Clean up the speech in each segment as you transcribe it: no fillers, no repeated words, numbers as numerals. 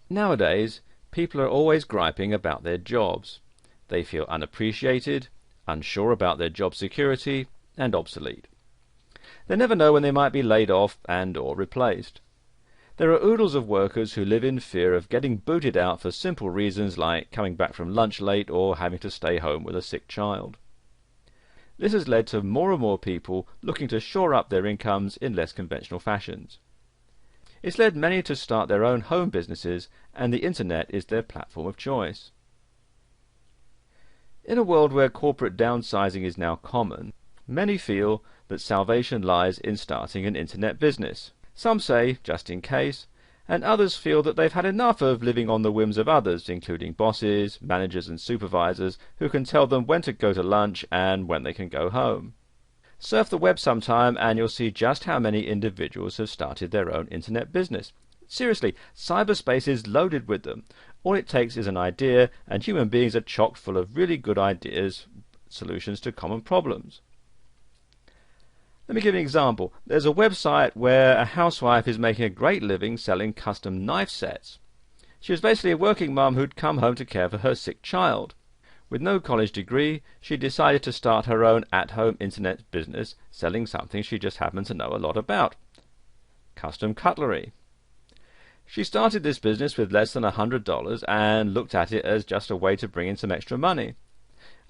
Nowadays, people are always griping about their jobs. They feel unappreciated, unsure about their job security, and obsolete. They never know when they might be laid off and or replaced. There are oodles of workers who live in fear of getting booted out for simple reasons like coming back from lunch late or having to stay home with a sick child. This has led to more and more people looking to shore up their incomes in less conventional fashions. It's led many to start their own home businesses, and the internet is their platform of choice. In a world where corporate downsizing is now common, many feel that salvation lies in starting an internet business. Some say, just in case, and others feel that they've had enough of living on the whims of others, including bosses, managers and supervisors, who can tell them when to go to lunch and when they can go home. Surf the web sometime and you'll see just how many individuals have started their own internet business. Seriously, cyberspace is loaded with them. All it takes is an idea, and human beings are chock full of really good ideas, solutions to common problems. Let me give you an example. There's a website where a housewife is making a great living selling custom knife sets. She was basically a working mum who'd come home to care for her sick child. With no college degree, she decided to start her own at-home internet business selling something she just happened to know a lot about: custom cutlery. She started this business with less than $100 and looked at it as just a way to bring in some extra money.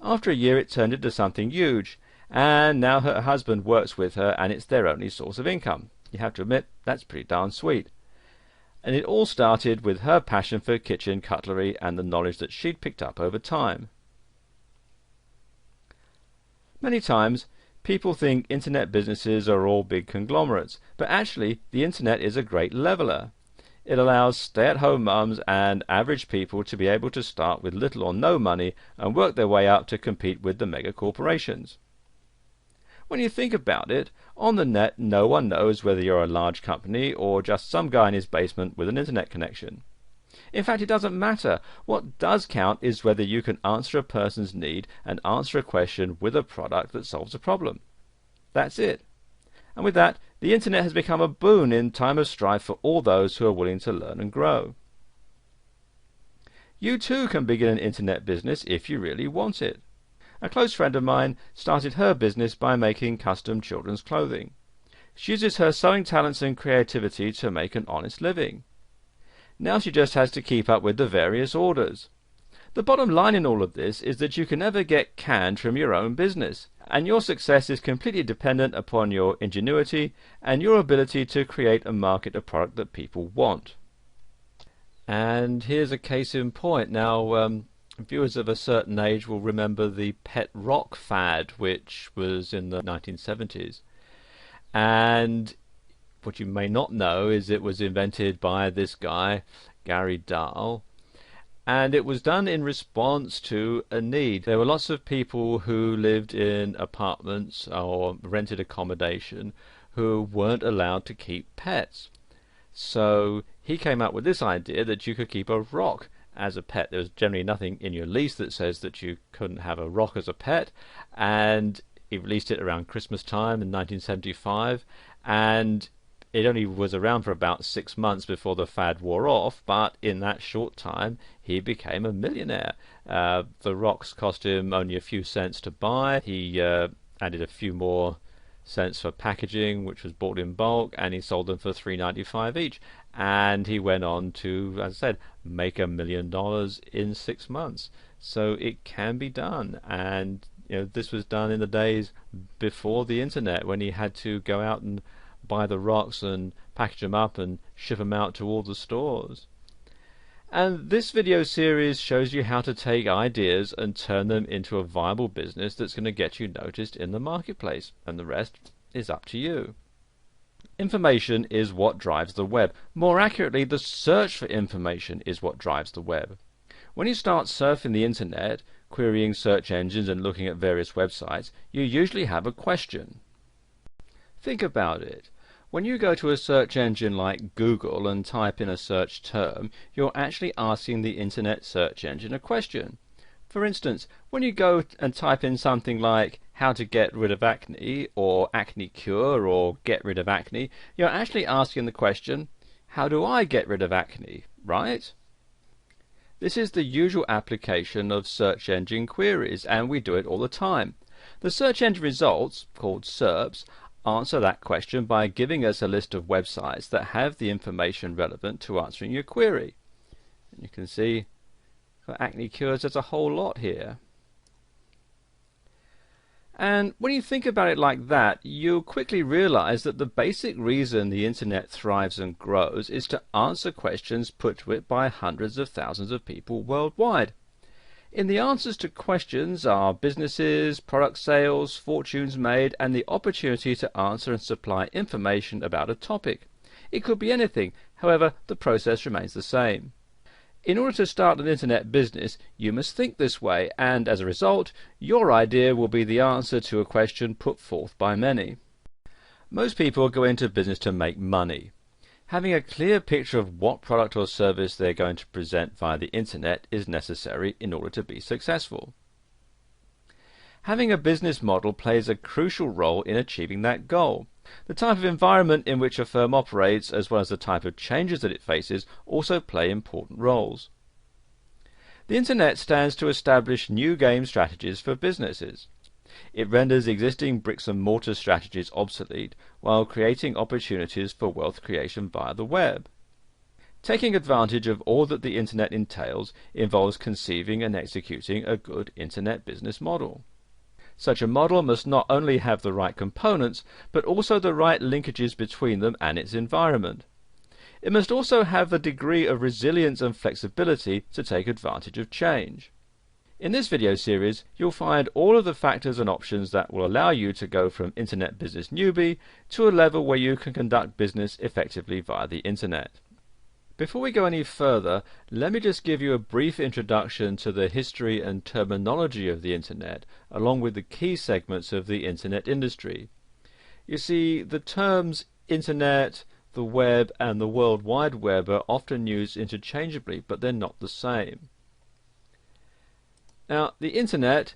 After a year it turned into something huge, and now her husband works with her and it's their only source of income. You have to admit, that's pretty darn sweet. And it all started with her passion for kitchen cutlery and the knowledge that she'd picked up over time. Many times, people think internet businesses are all big conglomerates, but actually the internet is a great leveler. It allows stay-at-home mums and average people to be able to start with little or no money and work their way up to compete with the mega corporations. When you think about it, on the net no one knows whether you're a large company or just some guy in his basement with an internet connection. In fact, it doesn't matter. What does count is whether you can answer a person's need and answer a question with a product that solves a problem. That's it. And with that, the internet has become a boon in time of strife for all those who are willing to learn and grow. You too can begin an internet business if you really want it. A close friend of mine started her business by making custom children's clothing. She uses her sewing talents and creativity to make an honest living. Now she just has to keep up with the various orders. The bottom line in all of this is that you can never get canned from your own business, and your success is completely dependent upon your ingenuity and your ability to create and market a product that people want. And here's a case in point. Now, viewers of a certain age will remember the pet rock fad, which was in the 1970s. And what you may not know is it was invented by this guy, Gary Dahl, and it was done in response to a need. There were lots of people who lived in apartments or rented accommodation who weren't allowed to keep pets. So he came up with this idea that you could keep a rock as a pet. There was generally nothing in your lease that says that you couldn't have a rock as a pet, and he released it around Christmas time in 1975, and it only was around for about 6 months before the fad wore off, but in that short time he became a millionaire. The rocks cost him only a few cents to buy. He added a few more cents for packaging, which was bought in bulk, and he sold them for $3.95 each. And he went on to, as I said, make $1 million in 6 months. So it can be done. And this was done in the days before the internet, when he had to go out and buy the rocks and package them up and ship them out to all the stores. And this video series shows you how to take ideas and turn them into a viable business that's going to get you noticed in the marketplace, and the rest is up to you. Information is what drives the web. More accurately, the search for information is what drives the web. When you start surfing the internet, querying search engines and looking at various websites, you usually have a question. Think about it. When you go to a search engine like Google and type in a search term, you're actually asking the internet search engine a question. For instance, when you go and type in something like how to get rid of acne, or acne cure, or get rid of acne, you're actually asking the question, how do I get rid of acne, right? This is the usual application of search engine queries, and we do it all the time. The search engine results, called SERPs, answer that question by giving us a list of websites that have the information relevant to answering your query. And you can see for acne cures there's a whole lot here. And when you think about it like that, you'll quickly realize that the basic reason the internet thrives and grows is to answer questions put to it by hundreds of thousands of people worldwide. In the answers to questions are businesses, product sales, fortunes made, and the opportunity to answer and supply information about a topic. It could be anything, however, the process remains the same. In order to start an internet business, you must think this way, and as a result, your idea will be the answer to a question put forth by many. Most people go into business to make money. Having a clear picture of what product or service they're going to present via the internet is necessary in order to be successful. Having a business model plays a crucial role in achieving that goal. The type of environment in which a firm operates, as well as the type of changes that it faces, also play important roles. The internet stands to establish new game strategies for businesses. It renders existing bricks and mortar strategies obsolete, while creating opportunities for wealth creation via the web. Taking advantage of all that the internet entails involves conceiving and executing a good internet business model. Such a model must not only have the right components, but also the right linkages between them and its environment. It must also have a degree of resilience and flexibility to take advantage of change. In this video series, you'll find all of the factors and options that will allow you to go from internet business newbie to a level where you can conduct business effectively via the internet. Before we go any further, let me just give you a brief introduction to the history and terminology of the internet, along with the key segments of the internet industry. You see, the terms internet, the web, and the World Wide Web are often used interchangeably, but they're not the same. Now, the internet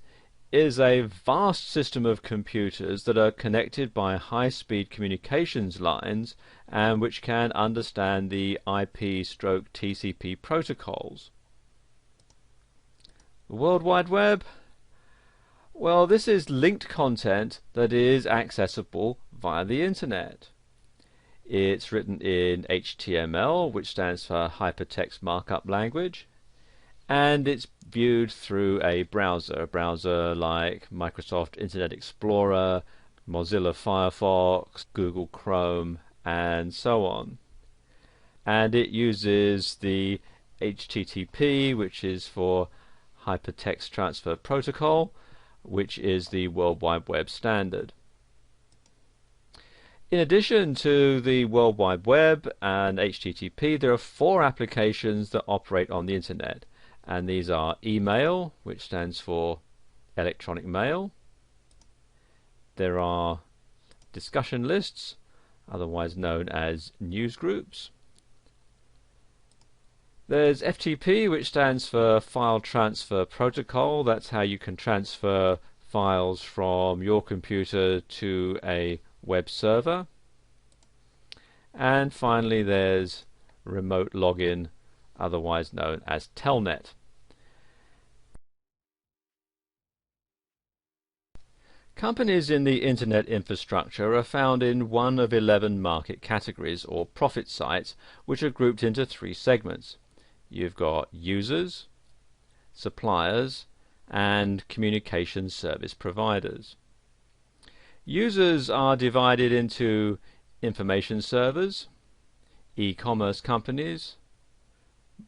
is a vast system of computers that are connected by high-speed communications lines and which can understand the IP/TCP protocols. The World Wide Web? Well, this is linked content that is accessible via the internet. It's written in HTML, which stands for Hypertext Markup Language, and it's viewed through a browser like Microsoft Internet Explorer, Mozilla Firefox, Google Chrome, and so on. And it uses the HTTP, which is for Hypertext Transfer Protocol, which is the World Wide Web standard. In addition to the World Wide Web and HTTP, there are 4 applications that operate on the internet. And these are email, which stands for electronic mail. There are discussion lists, otherwise known as news groups. There's FTP, which stands for File Transfer Protocol. That's how you can transfer files from your computer to a web server. And finally there's remote login, otherwise known as Telnet. Companies in the internet infrastructure are found in one of 11 market categories, or profit sites, which are grouped into 3 segments. You've got users, suppliers, and communication service providers. Users are divided into information servers, e-commerce companies,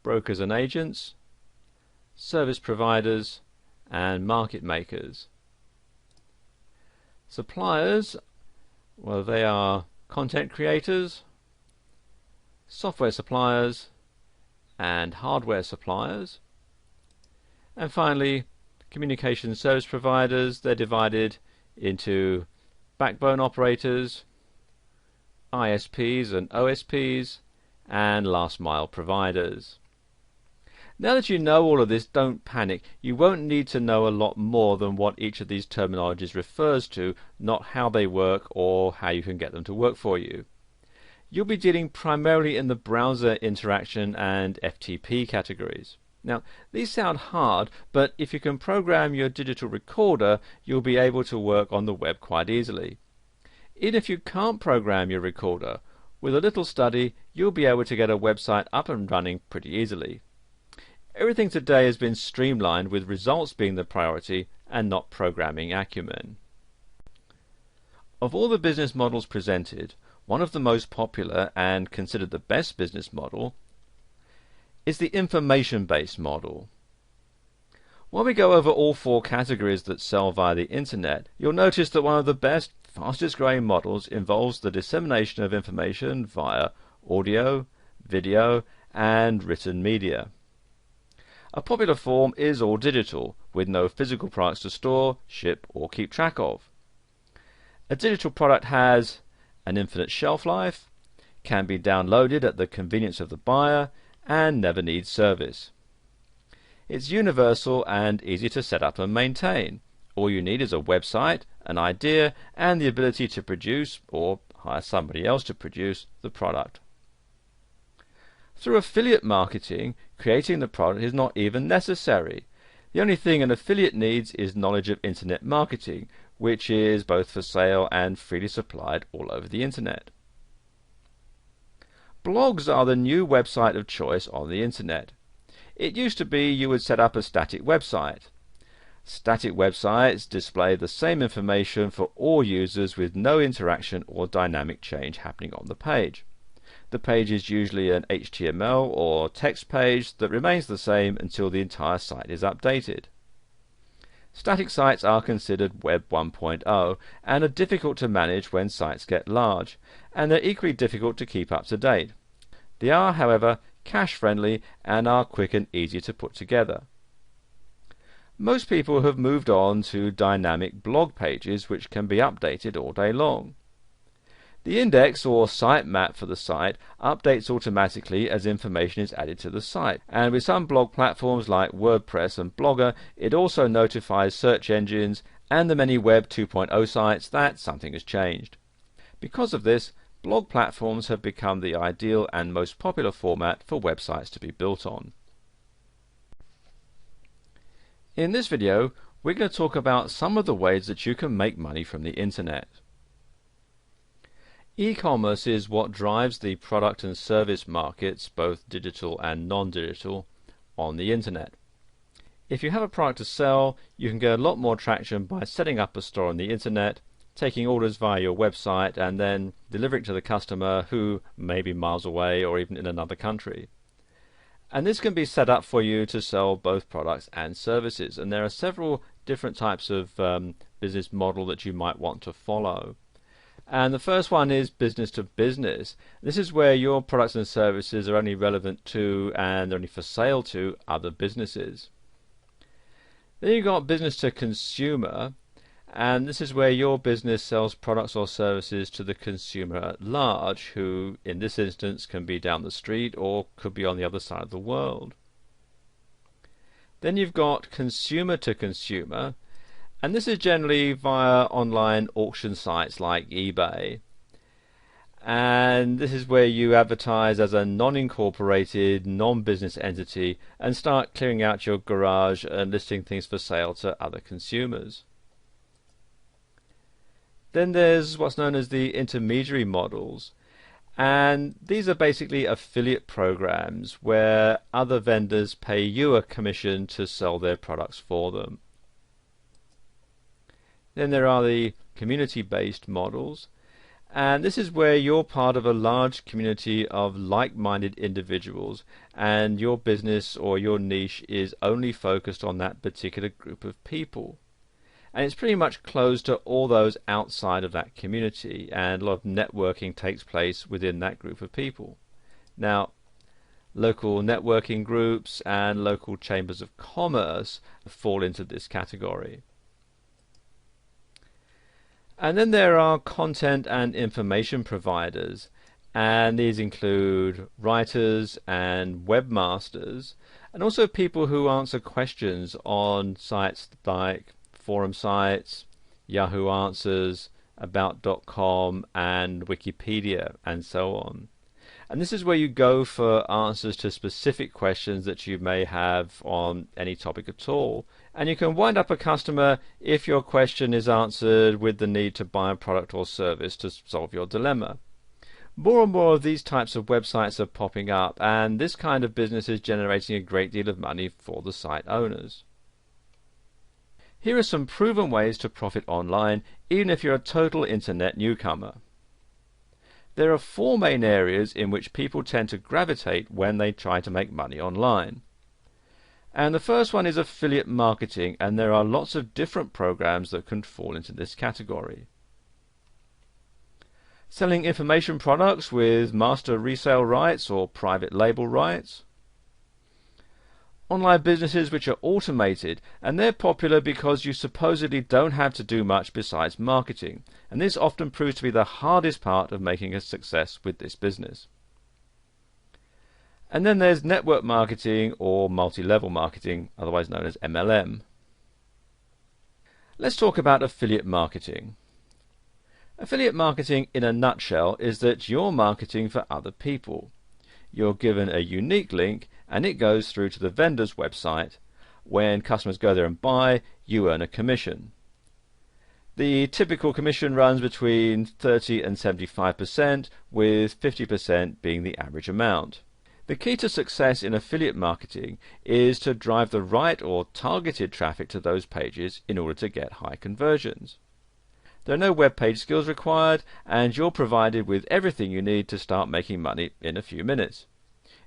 brokers and agents, service providers, and market makers. Suppliers, well, they are content creators, software suppliers, and hardware suppliers. And finally, communication service providers, they're divided into backbone operators, ISPs and OSPs, and last mile providers. Now that you know all of this, don't panic. You won't need to know a lot more than what each of these terminologies refers to, not how they work or how you can get them to work for you. You'll be dealing primarily in the browser interaction and FTP categories. Now, these sound hard, but if you can program your digital recorder, you'll be able to work on the web quite easily. Even if you can't program your recorder, with a little study, you'll be able to get a website up and running pretty easily. Everything today has been streamlined, with results being the priority and not programming acumen. Of all the business models presented, one of the most popular and considered the best business model is the information-based model. While we go over all four categories that sell via the internet, you'll notice that one of the best, fastest growing models involves the dissemination of information via audio, video, and written media. A popular form is all digital, with no physical products to store, ship, or keep track of. A digital product has an infinite shelf life, can be downloaded at the convenience of the buyer, and never needs service. It's universal and easy to set up and maintain. All you need is a website, an idea, and the ability to produce, or hire somebody else to produce, the product. Through affiliate marketing, creating the product is not even necessary. The only thing an affiliate needs is knowledge of internet marketing, which is both for sale and freely supplied all over the internet. Blogs are the new website of choice on the internet. It used to be you would set up a static website. Static websites display the same information for all users with no interaction or dynamic change happening on the page. The page is usually an HTML or text page that remains the same until the entire site is updated. Static sites are considered Web 1.0 and are difficult to manage when sites get large, and they're equally difficult to keep up to date. They are, however, cache-friendly and are quick and easy to put together. Most people have moved on to dynamic blog pages which can be updated all day long. The index or sitemap for the site updates automatically as information is added to the site, and with some blog platforms like WordPress and Blogger, it also notifies search engines and the many Web 2.0 sites that something has changed. Because of this, blog platforms have become the ideal and most popular format for websites to be built on. In this video, we're going to talk about some of the ways that you can make money from the internet. E-commerce is what drives the product and service markets, both digital and non-digital, on the internet. If you have a product to sell, you can get a lot more traction by setting up a store on the internet, taking orders via your website, and then delivering to the customer who may be miles away or even in another country. And this can be set up for you to sell both products and services, and there are several different types of business model that you might want to follow. And the first one is business to business. This is where your products and services are only relevant to and only for sale to other businesses. Then you've got business to consumer, and this is where your business sells products or services to the consumer at large, who in this instance can be down the street or could be on the other side of the world. Then you've got consumer to consumer, and this is generally via online auction sites like eBay. And this is where you advertise as a non-incorporated, non-business entity and start clearing out your garage and listing things for sale to other consumers. Then there's what's known as the intermediary models, and these are basically affiliate programs where other vendors pay you a commission to sell their products for them. Then there are the community-based models, and this is where you're part of a large community of like-minded individuals and your business or your niche is only focused on that particular group of people. And it's pretty much closed to all those outside of that community, and a lot of networking takes place within that group of people. Now, local networking groups and local chambers of commerce fall into this category. And then there are content and information providers, and these include writers and webmasters, and also people who answer questions on sites like forum sites, Yahoo Answers, About.com, and Wikipedia, and so on. And this is where you go for answers to specific questions that you may have on any topic at all. And you can wind up a customer if your question is answered with the need to buy a product or service to solve your dilemma. More and more of these types of websites are popping up, and this kind of business is generating a great deal of money for the site owners. Here are some proven ways to profit online, even if you're a total internet newcomer. There are 4 main areas in which people tend to gravitate when they try to make money online. And the first one is affiliate marketing, and there are lots of different programs that can fall into this category. Selling information products with master resale rights or private label rights. Online businesses which are automated, and they're popular because you supposedly don't have to do much besides marketing, and this often proves to be the hardest part of making a success with this business. And then there's network marketing or multi-level marketing, otherwise known as MLM. Let's talk about affiliate marketing. Affiliate marketing in a nutshell is that you're marketing for other people. You're given a unique link and it goes through to the vendor's website. When customers go there and buy, you earn a commission. The typical commission runs between 30 and 75%, with 50% being the average amount. The key to success in affiliate marketing is to drive the right or targeted traffic to those pages in order to get high conversions. There are no web page skills required, and you're provided with everything you need to start making money in a few minutes.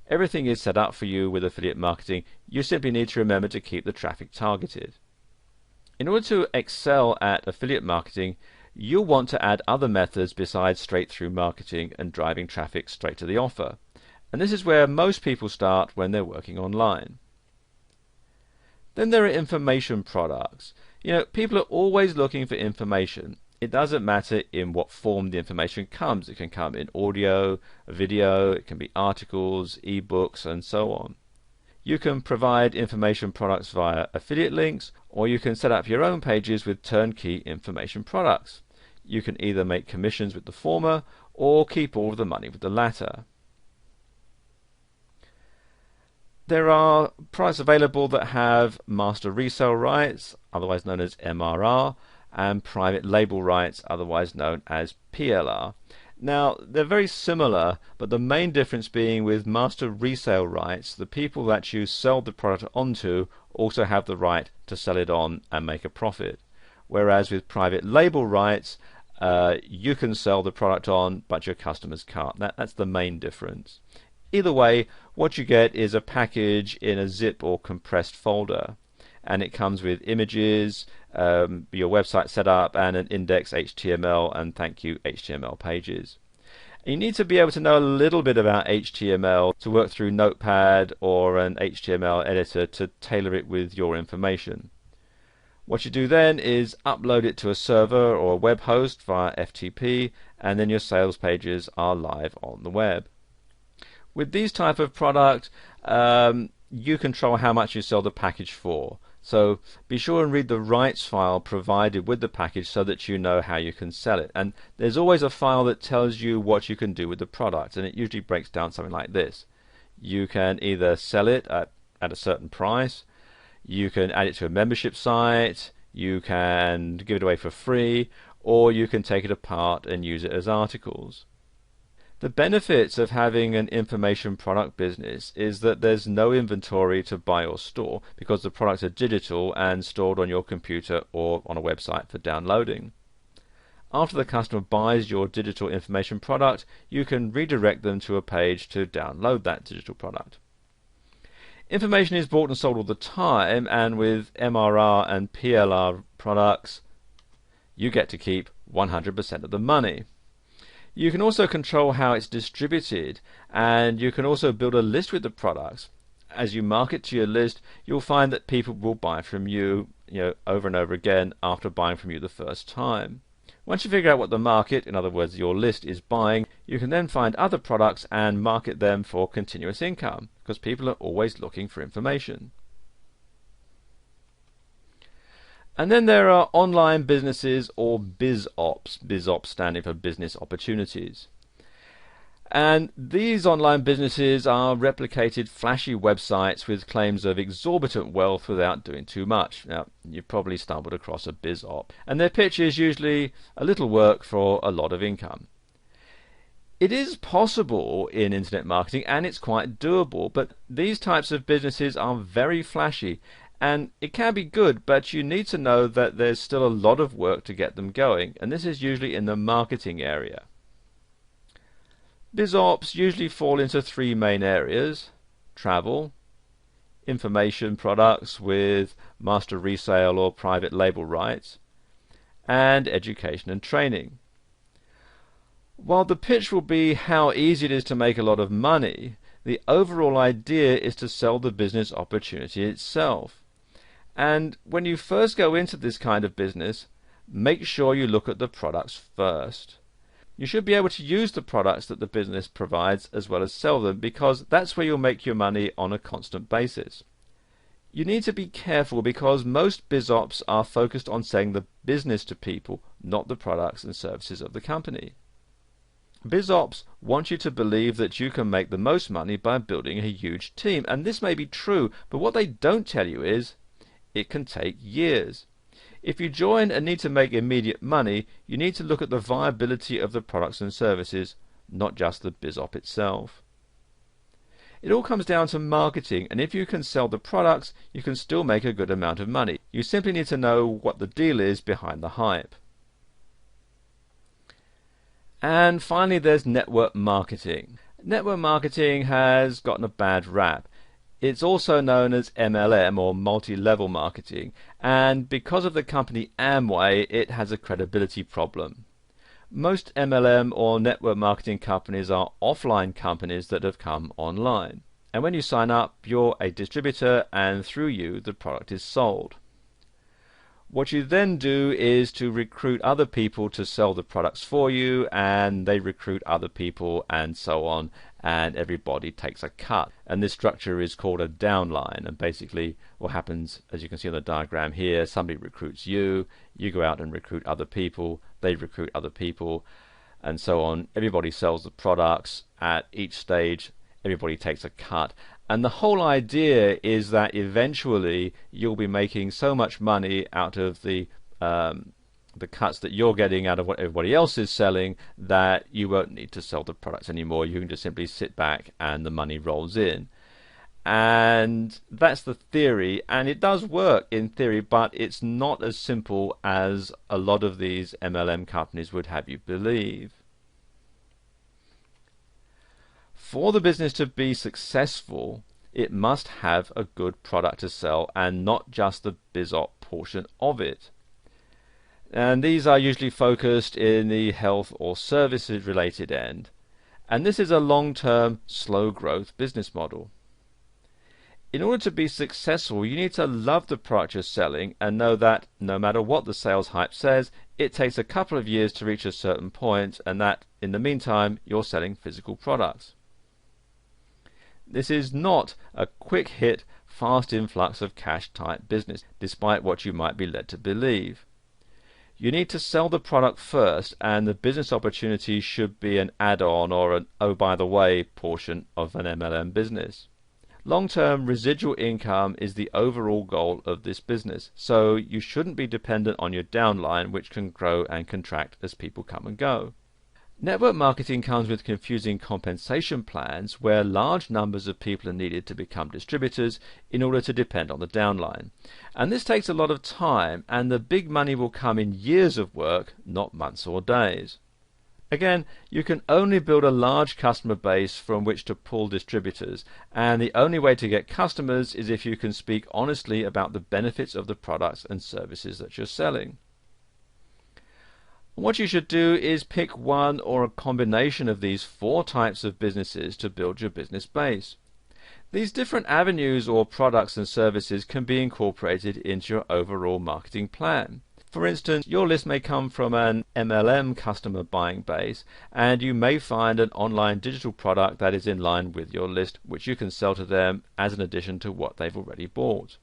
Everything is set up for you with affiliate marketing. You simply need to remember to keep the traffic targeted. In order to excel at affiliate marketing, you'll want to add other methods besides straight-through marketing and driving traffic straight to the offer. And this is where most people start when they're working online. Then there are information products. People are always looking for information. It doesn't matter in what form the information comes. It can come in audio, video, it can be articles, ebooks, and so on. You can provide information products via affiliate links, or you can set up your own pages with turnkey information products. You can either make commissions with the former, or keep all of the money with the latter. There are products available that have master resale rights, otherwise known as MRR, and private label rights, otherwise known as PLR. Now, they're very similar, but the main difference being with master resale rights, the people that you sell the product onto also have the right to sell it on and make a profit. Whereas with private label rights, you can sell the product on, but your customers can't. That's the main difference. Either way, what you get is a package in a zip or compressed folder, and it comes with images, your website set up, and an index HTML and thank you HTML pages. You need to be able to know a little bit about HTML to work through Notepad or an HTML editor to tailor it with your information. What you do then is upload it to a server or a web host via FTP, and then your sales pages are live on the web. With these type of products, you control how much you sell the package for. So be sure and read the rights file provided with the package so that you know how you can sell it. And there's always a file that tells you what you can do with the product, and it usually breaks down something like this. You can either sell it at a certain price, you can add it to a membership site, you can give it away for free, or you can take it apart and use it as articles. The benefits of having an information product business is that there's no inventory to buy or store because the products are digital and stored on your computer or on a website for downloading. After the customer buys your digital information product, you can redirect them to a page to download that digital product. Information is bought and sold all the time, and with MRR and PLR products, you get to keep 100% of the money. You can also control how it's distributed, and you can also build a list with the products. As you market to your list, you'll find that people will buy from you, over and over again after buying from you the first time. Once you figure out what the market, in other words your list, is buying, you can then find other products and market them for continuous income, because people are always looking for information. And then there are online businesses or BizOps, BizOps standing for business opportunities. And these online businesses are replicated flashy websites with claims of exorbitant wealth without doing too much. Now, you've probably stumbled across a BizOp, and their pitch is usually a little work for a lot of income. It is possible in internet marketing, and it's quite doable, but these types of businesses are very flashy, and it can be good, but you need to know that there's still a lot of work to get them going, and this is usually in the marketing area. BizOps usually fall into three main areas: travel, information products with master resale or private label rights, and education and training. While the pitch will be how easy it is to make a lot of money, the overall idea is to sell the business opportunity itself. And when you first go into this kind of business, make sure you look at the products first. You should be able to use the products that the business provides as well as sell them, because that's where you'll make your money on a constant basis. You need to be careful because most BizOps are focused on selling the business to people, not the products and services of the company. BizOps want you to believe that you can make the most money by building a huge team, and this may be true, but what they don't tell you is it can take years. If you join and need to make immediate money, you need to look at the viability of the products and services, not just the BizOp itself. It all comes down to marketing, and if you can sell the products, you can still make a good amount of money. You simply need to know what the deal is behind the hype. And finally, there's network marketing. Network marketing has gotten a bad rap. It's also known as MLM, or multi-level marketing, and because of the company Amway, it has a credibility problem. Most MLM or network marketing companies are offline companies that have come online. And when you sign up, you're a distributor, and through you, the product is sold. What you then do is to recruit other people to sell the products for you, and they recruit other people, and so on, and everybody takes a cut. And this structure is called a downline, and basically what happens, as you can see on the diagram here, somebody recruits you, you go out and recruit other people, they recruit other people, and so on. Everybody sells the products. At each stage, everybody takes a cut. And the whole idea is that eventually you'll be making so much money out of the cuts that you're getting out of what everybody else is selling that you won't need to sell the products anymore. You can just simply sit back and the money rolls in. And that's the theory, and it does work in theory, but it's not as simple as a lot of these MLM companies would have you believe. For the business to be successful, it must have a good product to sell and not just the BizOp portion of it. And these are usually focused in the health or services related end. And this is a long-term, slow growth business model. In order to be successful, you need to love the product you're selling and know that no matter what the sales hype says, it takes a couple of years to reach a certain point, and that in the meantime you're selling physical products. This is not a quick hit, fast influx of cash type business, despite what you might be led to believe. You need to sell the product first, and the business opportunity should be an add-on or an oh by the way portion of an MLM business. Long-term residual income is the overall goal of this business, so you shouldn't be dependent on your downline, which can grow and contract as people come and go. Network marketing comes with confusing compensation plans where large numbers of people are needed to become distributors in order to depend on the downline. And this takes a lot of time, and the big money will come in years of work, not months or days. Again, you can only build a large customer base from which to pull distributors, and the only way to get customers is if you can speak honestly about the benefits of the products and services that you're selling. What you should do is pick one or a combination of these 4 types of businesses to build your business base. These different avenues or products and services can be incorporated into your overall marketing plan. For instance, your list may come from an MLM customer buying base, and you may find an online digital product that is in line with your list, which you can sell to them as an addition to what they've already bought.